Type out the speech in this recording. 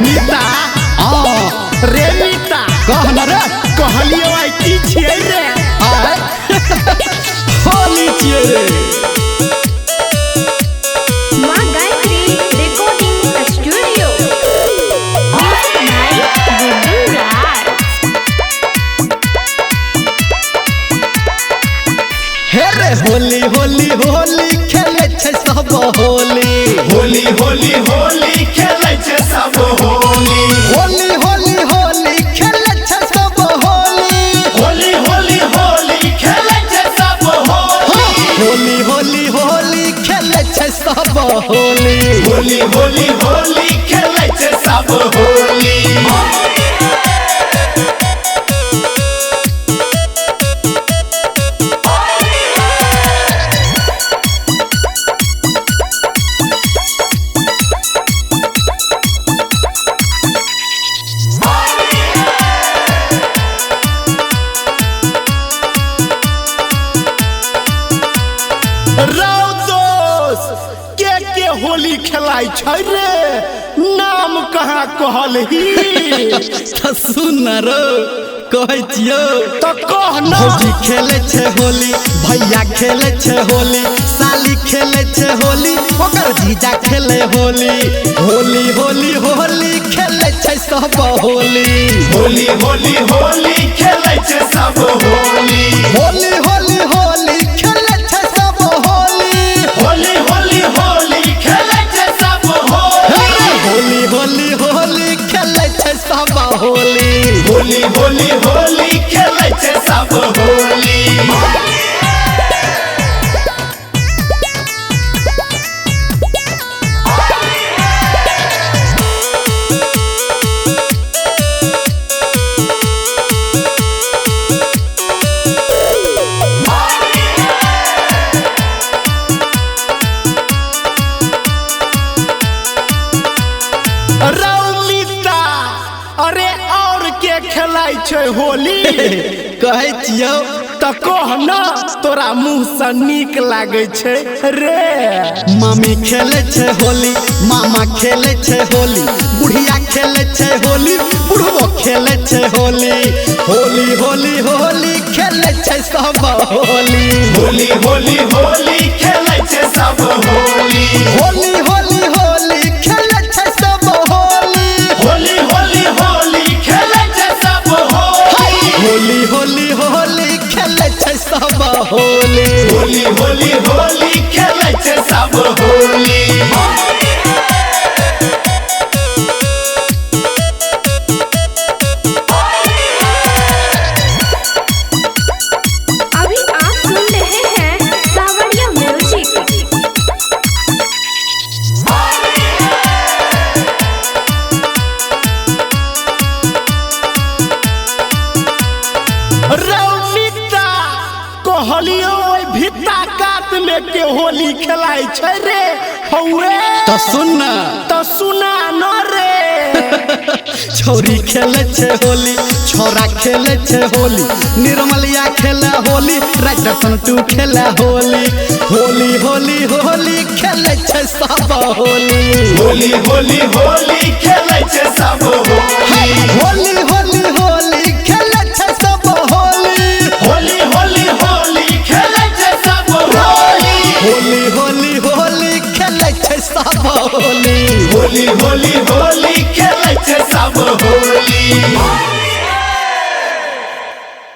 नीता रे नीता कहना रे कहलियो आई की छिए रे होली छिए रे माँ गायत्री रिकॉर्डिंग स्टूडियो हे रे होली होली होली खेले छे सब होली होली होली होली खेले छे सब होली होली होली होली खेले छे सब होली होली होली होली खेले छे सब होली होली होली होली खेले छे सब होली होली होली होली खेले छे सब होली के होली खेलाई छै रे नाम कहाँ कहलही त सुन रो कहै छियो त कह ना भौजी खेले छे होली भैया खेले छे होली साली खेले छे होली ओकर जीजा खेले होली होली होली होली खेले छे सब होली होली होली होली खेले छे सब होली होली होली होली खेले छे सब होली होली होली होली खेले छे सब होली होली होली होली खेले छे सब होली होली होली होली खेले छे सब होली रौमिता अरे और के खेलाई छै होली कहै छियो त कह ना तोरा मुंह से नीक लागे छै रे मामी खेले छे होली मामा खेले छे होली बुढ़िया खेले छे होली बुढ़बो खेले छे होली होली होली होली खेले छे सब होली होली होली होली खेले छे सब होली होली होली होली खेले छे सब होली होली होली होली खेले छे सब होली होली होली होली खेले छे सब होली होली होली होली खेले छे सब होली अभी आप सुन रहे हैं सावरिया म्यूजिक। रौमिता कहलियो ओइ भित्ता कात में के होली खेलाई छै रे हौए तो सुन ना त सुना न रे छोरी खेले छे होली छोरा खेले छे होली निर्मलिया खेले होली राइटर संतू खेले होली होली होली होली खेले छे सब होली होली होली होली खेले छे सब होली होली होली होली खेले छे सब होली होली होली होली खेले छे सब होली होली होली होली खेले छे सब होली होली होली होली खेले छे सब होली